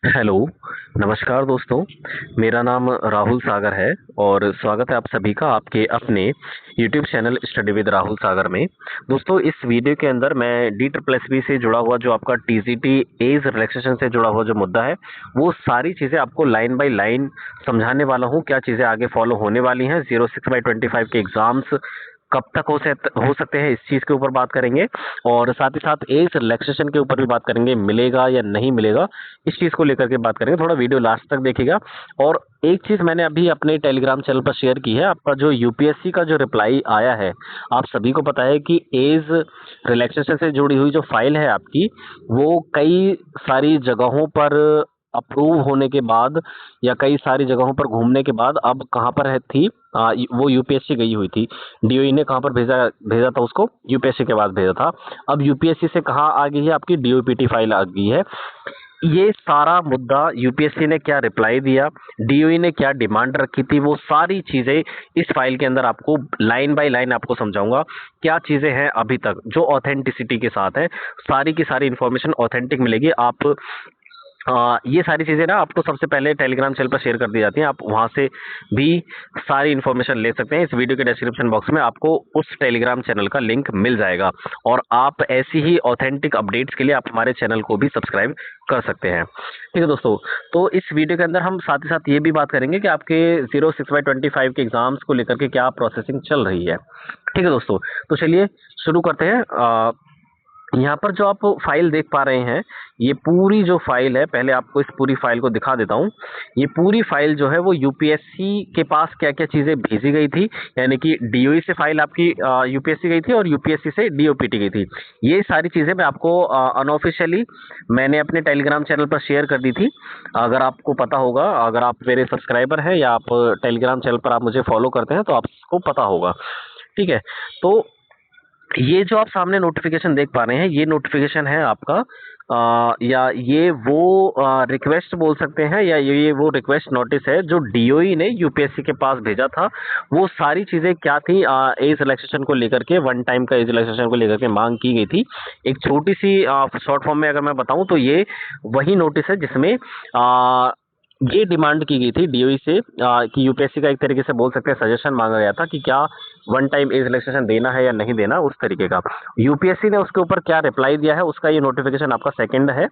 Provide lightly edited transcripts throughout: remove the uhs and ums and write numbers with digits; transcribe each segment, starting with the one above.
Hello, नमस्कार दोस्तों। मेरा नाम राहुल सागर है और स्वागत है आप सभी का आपके अपने YouTube channel study with Rahul Sagar में। दोस्तों, इस वीडियो के अंदर मैं डी ट्रिपल एस बी से जुड़ा हुआ जो आपका टीजीटी एज रिलैक्सेशन से जुड़ा हुआ जो मुद्दा है, वो सारी चीज़ें आपको लाइन बाय लाइन समझाने वाला हूँ। क्या चीज़ें आगे फॉलो होने वाली हैं, 06/25 के एग्जाम्स कब तक हो सकते हैं, इस चीज़ के ऊपर बात करेंगे। और साथ ही साथ एज रिलैक्सेशन के ऊपर भी बात करेंगे, मिलेगा या नहीं मिलेगा, इस चीज़ को लेकर के बात करेंगे। थोड़ा वीडियो लास्ट तक देखिएगा। और एक चीज़ मैंने अभी अपने टेलीग्राम चैनल पर शेयर की है, आपका जो यूपीएससी का जो रिप्लाई आया है, आप सभी को पता है कि एज रिलैक्सेशन से जुड़ी हुई जो फाइल है आपकी, वो कई सारी जगहों पर अप्रूव होने के बाद या कई सारी जगहों पर घूमने के बाद अब कहाँ पर है थी, वो यूपीएससी गई हुई थी। डीओई ने कहाँ पर भेजा भेजा था उसको, यूपीएससी के बाद भेजा था। अब यूपीएससी से कहाँ आ गई है, आपकी डीओपीटी फाइल आ गई है। ये सारा मुद्दा यूपीएससी ने क्या रिप्लाई दिया, डीओई ने क्या डिमांड रखी थी, वो सारी चीजें इस फाइल के अंदर आपको लाइन बाय लाइन आपको समझाऊंगा। क्या चीजें हैं अभी तक जो ऑथेंटिसिटी के साथ है, सारी की सारी इंफॉर्मेशन ऑथेंटिक मिलेगी। आप ये सारी चीज़ें ना आपको सबसे पहले टेलीग्राम चैनल पर शेयर कर दी जाती हैं, आप वहाँ से भी सारी इन्फॉर्मेशन ले सकते हैं। इस वीडियो के डिस्क्रिप्शन बॉक्स में आपको उस टेलीग्राम चैनल का लिंक मिल जाएगा। और आप ऐसी ही ऑथेंटिक अपडेट्स के लिए आप हमारे चैनल को भी सब्सक्राइब कर सकते हैं। ठीक है दोस्तों, तो इस वीडियो के अंदर हम साथ ही साथ ये भी बात करेंगे कि आपके 06/25 के एग्जाम्स को लेकर के क्या प्रोसेसिंग चल रही है। ठीक है दोस्तों, तो चलिए शुरू करते हैं। यहाँ पर जो आप फाइल देख पा रहे हैं, ये पूरी जो फाइल है, पहले आपको इस पूरी फाइल को दिखा देता हूँ। ये पूरी फाइल जो है वो यूपीएससी के पास क्या क्या चीज़ें भेजी गई थी, यानी कि डीओई से फाइल आपकी यूपीएससी गई थी और यूपीएससी से डीओपीटी गई थी। ये सारी चीज़ें मैं आपको अनऑफिशियली मैंने अपने टेलीग्राम चैनल पर शेयर कर दी थी। अगर आपको पता होगा, अगर आप मेरे सब्सक्राइबर हैं या आप टेलीग्राम चैनल पर आप मुझे फॉलो करते हैं, तो आपको पता होगा। ठीक है, तो ये जो आप सामने नोटिफिकेशन देख पा रहे हैं, ये नोटिफिकेशन है आपका या ये वो रिक्वेस्ट बोल सकते हैं, या ये वो रिक्वेस्ट नोटिस है जो डीओई ने यूपीएससी के पास भेजा था। वो सारी चीज़ें क्या थी, एज रिलैक्सेशन को लेकर के, वन टाइम का एज रिलैक्सेशन को लेकर के मांग की गई थी। एक छोटी सी शॉर्ट फॉर्म में अगर मैं बताऊं तो ये वही नोटिस है जिसमें ये डिमांड की गई थी डीओई से, कि यूपीएससी का एक तरीके से बोल सकते हैं सजेशन मांगा गया था कि क्या वन टाइम एज रिलैक्सेशन देना है या नहीं देना, उस तरीके का। यूपीएससी ने उसके ऊपर क्या रिप्लाई दिया है, उसका ये नोटिफिकेशन आपका सेकंड है।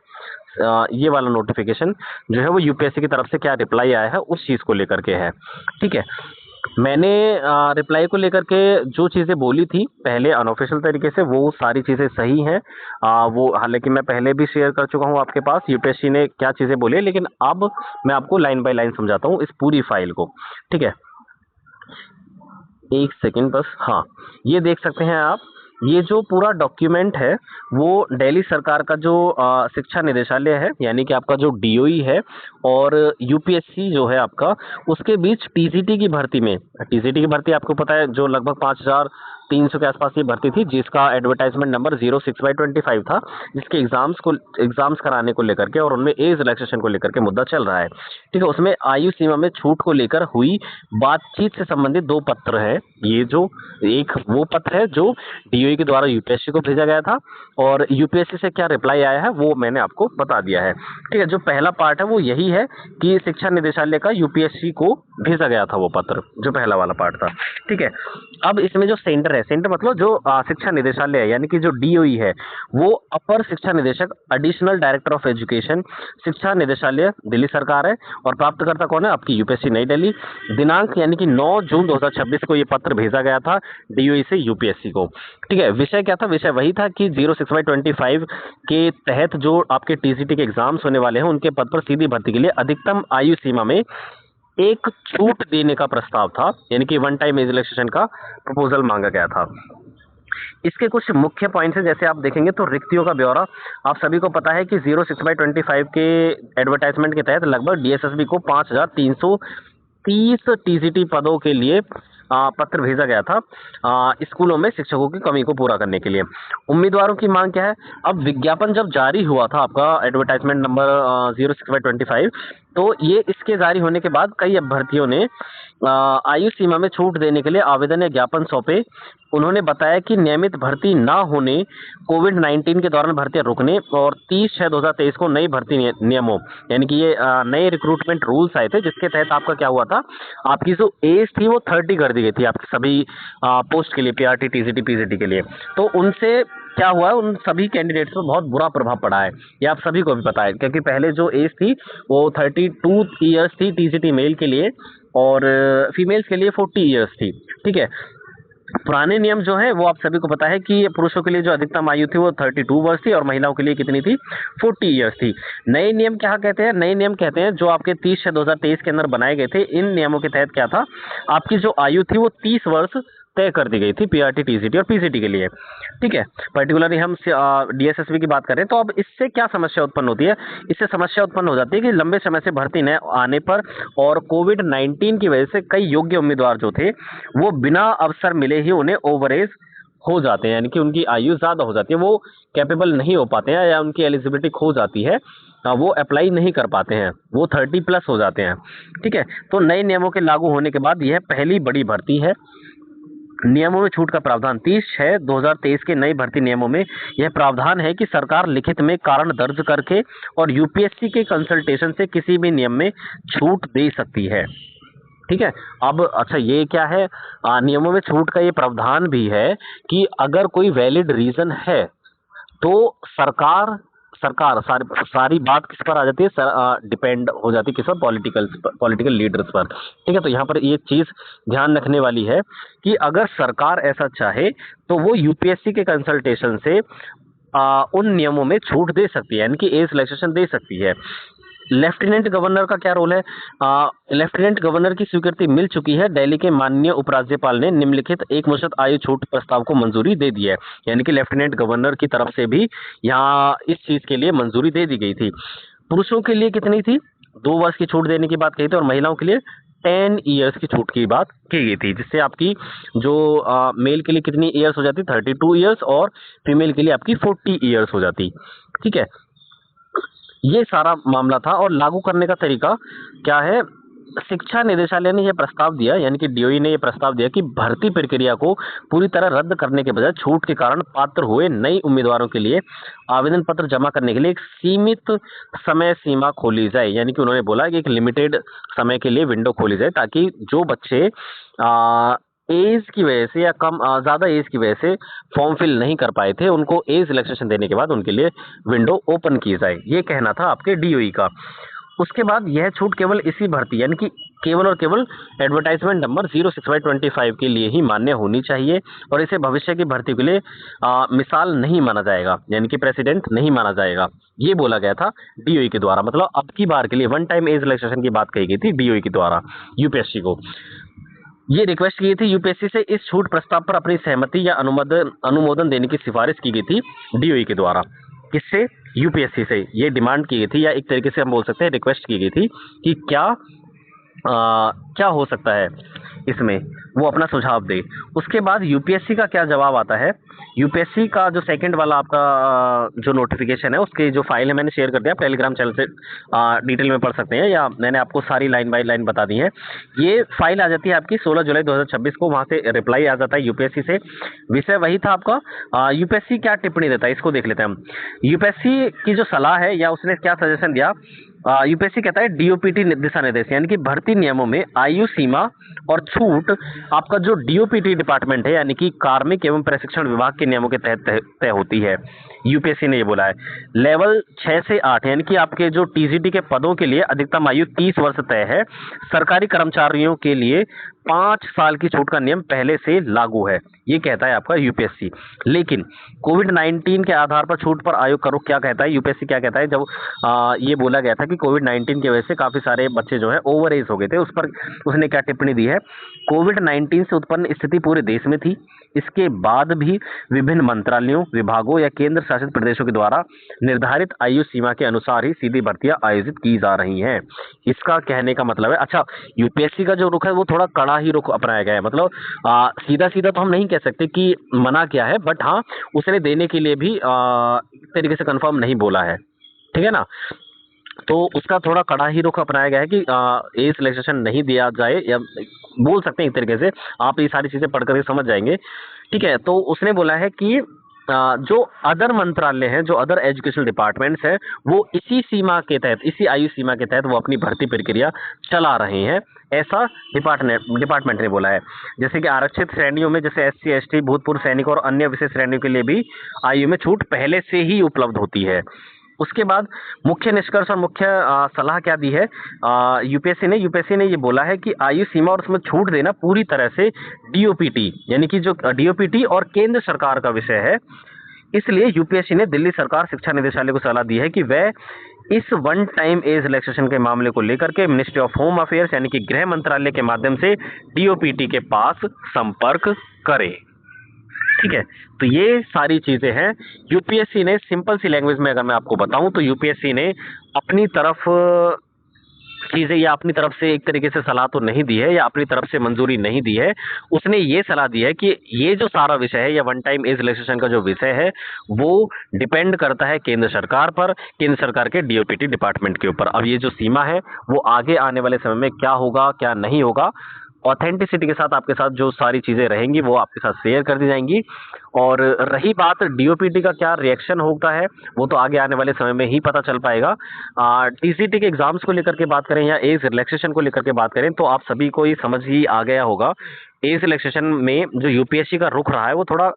ये वाला नोटिफिकेशन जो है वो यूपीएससी की तरफ से क्या रिप्लाई आया है उस चीज़ को लेकर के है। ठीक है, मैंने रिप्लाई को लेकर के जो चीज़ें बोली थी पहले अनऑफिशियल तरीके से, वो सारी चीज़ें सही हैं। वो हालांकि मैं पहले भी शेयर कर चुका हूँ आपके पास यूपीएससी ने क्या चीज़ें बोली है, लेकिन अब मैं आपको लाइन बाय लाइन समझाता हूँ इस पूरी फाइल को। ठीक है, एक सेकंड बस। हाँ, ये देख सकते हैं आप, ये जो पूरा डॉक्यूमेंट है वो दिल्ली सरकार का जो शिक्षा निदेशालय है, यानी कि आपका जो डीओई है और यूपीएससी जो है आपका, उसके बीच टीजीटी की भर्ती में, टीजीटी की भर्ती आपको पता है जो लगभग 5300 के आसपास ये भर्ती थी, जिसका एडवर्टाइजमेंट नंबर 06/25 था, जिसके एग्जाम्स कराने को लेकर के और उनमें एज रिलैक्सेशन को लेकर के मुद्दा चल रहा है। ठीक है, उसमें आयु सीमा में छूट को लेकर हुई बातचीत से संबंधित दो पत्र है। ये जो एक वो पत्र है जो डीओई के द्वारा यूपीएससी को भेजा गया था, और यूपीएससी से क्या रिप्लाई आया है वो मैंने आपको बता दिया है। ठीक है, जो पहला पार्ट है वो यही है कि शिक्षा निदेशालय का यूपीएससी को भेजा गया था वो पत्र, जो पहला वाला पार्ट था। ठीक है, अब इसमें जो सेंटर है, सेंटर मतलब जो शिक्षा निदेशालय है, यानी कि जो डीओई है, वो अपर शिक्षा निदेशक एडिशनल डायरेक्टर ऑफ एजुकेशन शिक्षा निदेशालय दिल्ली सरकार है, और प्राप्तकर्ता कौन है, आपकी यूपीएससी नई दिल्ली। दिनांक यानी कि 9 जून 2026 को ये पत्र भेजा गया था डीओई से यूपीएससी को। ठीक है, विषय क्या था, विषय वही था कि 06/25 के तहत जो आपके टीजीटी के एग्जाम्स होने वाले हैं, उनके पद पर सीधी भर्ती के लिए अधिकतम आयु सीमा में एक छूट देने का प्रस्ताव था, यानी कि वन टाइम एज रिलैक्सेशन का प्रपोजल मांगा गया था। इसके कुछ मुख्य पॉइंट्स हैं, जैसे आप देखेंगे तो रिक्तियों का ब्यौरा। आप सभी को पता है कि 06/25 के एडवर्टाइजमेंट के तहत लगभग डीएसएसबी को 5330 टीजीटी पदों के लिए पत्र भेजा गया था स्कूलों में शिक्षकों की कमी को पूरा करने के लिए। उम्मीदवारों की मांग क्या है? अब विज्ञापन जब जारी हुआ था आपका एडवर्टाइजमेंट नंबर 06/25, तो ये इसके जारी होने के बाद कई अभ्यर्थियों ने आयु सीमा में छूट देने के लिए आवेदन या ज्ञापन सौंपे। उन्होंने बताया कि नियमित भर्ती ना होने, कोविड-19 के दौरान भर्तियां रुकने और 30/6/2023 को नई भर्ती नियमों, यानी कि ये नए रिक्रूटमेंट रूल्स आए थे, जिसके तहत आपका क्या हुआ था, आपकी जो एज थी वो 30 कर दी गई थी आपकी सभी पोस्ट के लिए, पीआरटी, टीजीटी, पीजीटी के लिए। तो उनसे क्या हुआ है, उन सभी कैंडिडेट्स पर बहुत बुरा प्रभाव पड़ा है। ये आप सभी को भी पता है, क्योंकि पहले जो एज थी वो 32 ईयर्स थी टीजीटी मेल के लिए, और फीमेल्स के लिए 40 ईयर्स थी। ठीक है, पुराने नियम जो है वो आप सभी को पता है कि पुरुषों के लिए जो अधिकतम आयु थी वो 32 वर्ष थी और महिलाओं के लिए कितनी थी, 40 ईयर्स थी। नए नियम क्या कहते हैं? नए नियम कहते हैं जो आपके 30/6/2023 के अंदर बनाए गए थे। इन नियमों के तहत क्या था, आपकी जो आयु थी वो 30 वर्ष तय कर दी गई थी पीआरटी, टीजीटी और पीसीटी के लिए। ठीक है, पर्टिकुलरली हम डीएसएसबी की बात करें तो अब इससे क्या समस्या उत्पन्न होती है? इससे समस्या उत्पन्न हो जाती है कि लंबे समय से भर्ती न आने पर और कोविड-19 की वजह से कई योग्य उम्मीदवार जो थे वो बिना अवसर मिले ही उन्हें ओवर एज हो जाते हैं, यानी कि उनकी आयु ज़्यादा हो जाती है, वो कैपेबल नहीं हो पाते हैं या उनकी एलिजिबिलिटी खो जाती है, वो अप्लाई नहीं कर पाते हैं, वो 30+ हो जाते हैं। ठीक है, तो नए नियमों के लागू होने के बाद यह पहली बड़ी भर्ती है। नियमों में छूट का प्रावधान 30/6/2023 के नई भर्ती नियमों में यह प्रावधान है कि सरकार लिखित में कारण दर्ज करके और यूपीएससी के कंसल्टेशन से किसी भी नियम में छूट दे सकती है। ठीक है, अब अच्छा ये क्या है, नियमों में छूट का ये प्रावधान भी है कि अगर कोई वैलिड रीजन है तो सरकार सरकार सारी सारी बात किस पर आ जाती है, डिपेंड हो जाती है किस पर, पॉलिटिकल लीडर्स पर। ठीक है, तो यहाँ पर ये चीज ध्यान रखने वाली है कि अगर सरकार ऐसा चाहे तो वो यूपीएससी के कंसल्टेशन से उन नियमों में छूट दे सकती है, यानी कि एज रिलैक्सेशन दे सकती है। लेफ्टिनेंट गवर्नर का क्या रोल है? लेफ्टिनेंट गवर्नर की स्वीकृति मिल चुकी है। दिल्ली के माननीय उपराज्यपाल ने निम्नलिखित एकमुश्त आयु छूट प्रस्ताव को मंजूरी दे दी है, यानी कि लेफ्टिनेंट गवर्नर की तरफ से भी यहाँ इस चीज के लिए मंजूरी दे दी गई थी। पुरुषों के लिए कितनी थी? 2 वर्ष की छूट देने की बात कही थी, और महिलाओं के लिए 10 ईयर्स की छूट की बात की गई थी, जिससे आपकी जो मेल के लिए कितनी ईयर्स हो जाती, 32 ईयर्स, और फीमेल के लिए आपकी 40 ईयर्स हो जाती। ठीक है, ये सारा मामला था। और लागू करने का तरीका क्या है? शिक्षा निदेशालय ने यह प्रस्ताव दिया, यानी कि डीओई ने यह प्रस्ताव दिया कि भर्ती प्रक्रिया को पूरी तरह रद्द करने के बजाय छूट के कारण पात्र हुए नए उम्मीदवारों के लिए आवेदन पत्र जमा करने के लिए एक सीमित समय सीमा खोली जाए, यानी कि उन्होंने बोला कि एक लिमिटेड समय के लिए विंडो खोली जाए, ताकि जो बच्चे एज की वजह से या कम ज़्यादा एज की वजह से फॉर्म फिल नहीं कर पाए थे, उनको एज रिलैक्सेशन देने के बाद उनके लिए विंडो ओपन की जाए। ये कहना था आपके डीओई का। उसके बाद यह छूट केवल इसी भर्ती, यानी कि केवल और केवल एडवर्टाइजमेंट नंबर 06/25 के लिए ही मान्य होनी चाहिए, और इसे भविष्य की भर्ती के लिए मिसाल नहीं माना जाएगा, यानी कि प्रेसिडेंट नहीं माना जाएगा। ये बोला गया था डीओई के द्वारा, मतलब अब की बार के लिए वन टाइम एज रिलैक्सेशन की बात कही गई थी डीओई के द्वारा यूपीएससी को। ये रिक्वेस्ट की गई थी यूपीएससी से, इस छूट प्रस्ताव पर अपनी सहमति या अनुमोदन देने की सिफारिश की गई थी डीओई के द्वारा। किससे? यूपीएससी से ये डिमांड की गई थी, या एक तरीके से हम बोल सकते हैं रिक्वेस्ट की गई थी कि क्या हो सकता है इसमें, वो अपना सुझाव दे। उसके बाद यूपीएससी का क्या जवाब आता है? यूपीएससी का जो सेकंड वाला आपका जो नोटिफिकेशन है, उसकी जो फाइल है मैंने शेयर कर दिया, टेलीग्राम चैनल से डिटेल में पढ़ सकते हैं, या मैंने आपको सारी लाइन बाय लाइन बता दी है। ये फाइल आ जाती है आपकी 16 जुलाई 2026 को, वहाँ से रिप्लाई आ जाता है यूपीएससी से। विषय वही था आपका। यूपीएससी क्या टिप्पणी देता है इसको देख लेते हैं हम। यूपीएससी की जो सलाह है, या उसने क्या सजेशन दिया, यूपीएससी कहता है डीओपीटी दिशा निर्देश, यानी कि भर्ती नियमों में आयु सीमा और छूट आपका जो डीओपीटी डिपार्टमेंट है, यानी कि कार्मिक एवं प्रशिक्षण विभाग के नियमों के तहत तय होती है। यूपीएससी ने ये बोला है। लेवल 6 से 8, यानी कि आपके जो टीजीटी के पदों के लिए अधिकतम आयु 30 वर्ष तय है। सरकारी कर्मचारियों के लिए 5 साल की छूट का नियम पहले से लागू है, ये कहता है आपका यूपीएससी। लेकिन कोविड-19 के आधार पर छूट पर आयोग का रुख क्या कहता है? यूपीएससी क्या कहता है? जब ये बोला गया था कि कि कोविड-19 की वजह से काफ़ी सारे बच्चे जो है ओवर एज हो गए थे। उस पर उसने क्या टिप्पणी दी है, कोविड-19 से उत्पन्न स्थिति पूरे देश में थी। इसके बाद भी विभिन्न मंत्रालयों, विभागों या केंद्र शासित प्रदेशों के द्वारा निर्धारित आयु सीमा के अनुसार ही सीधी भर्तियां आयोजित की जा रही हैं। इसका कहने का मतलब है, अच्छा, यूपीएससी का जो रुख है वो थोड़ा कड़ा ही रुख अपनाया गया है। मतलब सीधा-सीधा तो हम नहीं कह सकते कि मना किया है, बट हाँ, उसने देने के लिए भी एक तरीके से कंफर्म नहीं बोला है। ठीक है ना? तो उसका थोड़ा कड़ा ही रुख अपनाया गया है कि एज रिलैक्सेशन नहीं दिया जाए, या बोल सकते हैं एक तरीके से, आप ये सारी चीज़ें पढ़ कर के समझ जाएँगे। ठीक है? तो उसने बोला है कि जो अदर मंत्रालय हैं, जो अदर एजुकेशनल डिपार्टमेंट्स हैं, वो इसी सीमा के तहत, इसी आयु सीमा के तहत वो अपनी भर्ती प्रक्रिया चला रहे हैं, ऐसा डिपार्टमेंट ने बोला है। जैसे कि आरक्षित श्रेणियों में जैसे एससी, एसटी, भूतपूर्व सैनिक और अन्य विशेष श्रेणियों के लिए भी आयु में छूट पहले से ही उपलब्ध होती है। उसके बाद मुख्य निष्कर्ष और मुख्य सलाह क्या दी है यूपीएससी ने ये बोला है कि आयु सीमा और उसमें छूट देना पूरी तरह से डीओपीटी, यानी कि जो डीओपीटी और केंद्र सरकार का विषय है। इसलिए यूपीएससी ने दिल्ली सरकार शिक्षा निदेशालय को सलाह दी है कि वह इस वन टाइम एज रिलैक्सेशन के मामले को लेकर के मिनिस्ट्री ऑफ होम अफेयर्स यानी कि गृह मंत्रालय के माध्यम से डीओपीटी के पास संपर्क करे। ठीक है, तो ये सारी चीजें हैं। यूपीएससी ने सिंपल सी लैंग्वेज में अगर मैं आपको बताऊं तो यूपीएससी ने अपनी तरफ चीजें या अपनी तरफ से एक तरीके से सलाह तो नहीं दी है, या अपनी तरफ से मंजूरी नहीं दी है। उसने ये सलाह दी है कि ये जो सारा विषय है, या वन टाइम एज रिलैक्सेशन का जो विषय है, वो डिपेंड करता है केंद्र सरकार पर, केंद्र सरकार के डीओपीटी डिपार्टमेंट के ऊपर। अब ये जो सीमा है वो आगे आने वाले समय में क्या होगा क्या नहीं होगा, ऑथेंटिसिटी के साथ आपके साथ जो सारी चीजें रहेंगी वो आपके साथ शेयर कर दी जाएंगी। और रही बात डीओपीटी का क्या रिएक्शन होता है, वो तो आगे आने वाले समय में ही पता चल पाएगा। टीसीटी के एग्जाम्स को लेकर के बात करें या एज रिलैक्सेशन को लेकर के बात करें तो आप सभी को ये समझ ही आ गया होगा। एज रिलैक्सेशन में जो यूपीएससी का रुख रहा है वो थोड़ा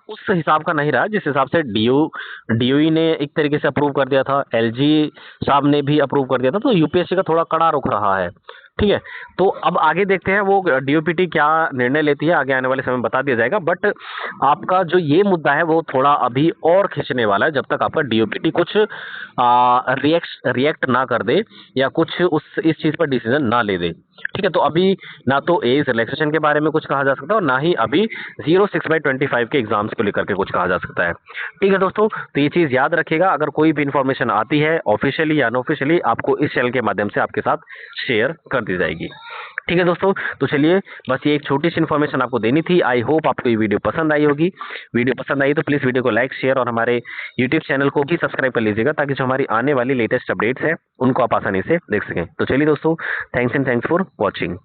उस हिसाब का नहीं रहा जिस हिसाब से डीओई ने एक तरीके से अप्रूव कर दिया था, एलजी साहब ने भी अप्रूव कर दिया था, तो यूपीएससी का थोड़ा कड़ा रुख रहा है। ठीक है, तो अब आगे देखते हैं वो डीओपीटी क्या निर्णय लेती है, आगे आने वाले समय में बता दिया जाएगा। बट आपका जो ये मुद्दा है वो थोड़ा अभी और खींचने वाला है, जब तक आपका डीओपीटी कुछ रिएक्ट ना कर दे या कुछ इस चीज पर डिसीजन ना ले दे। ठीक है, तो अभी ना तो एज रिलैक्सेशन के बारे में कुछ कहा जा सकता है और ना ही अभी 06/25 के एग्जाम्स को लेकर के कुछ कहा जा सकता है। ठीक है दोस्तों, तो ये चीज याद रखिएगा। अगर कोई भी इंफॉर्मेशन आती है ऑफिशियली या अनऑफिशियली, आपको इस चैनल के माध्यम से आपके साथ शेयर कर दी जाएगी। ठीक है दोस्तों, तो चलिए बस ये एक छोटी सी इन्फॉर्मेशन आपको देनी थी। आई होप आपको ये वीडियो पसंद आई होगी। वीडियो पसंद आई तो प्लीज़ वीडियो को लाइक, शेयर और हमारे यूट्यूब चैनल को भी सब्सक्राइब कर लीजिएगा, ताकि जो हमारी आने वाली लेटेस्ट अपडेट्स है उनको आप आसानी से देख सकें। तो चलिए दोस्तों, थैंक्स फॉर वॉचिंग।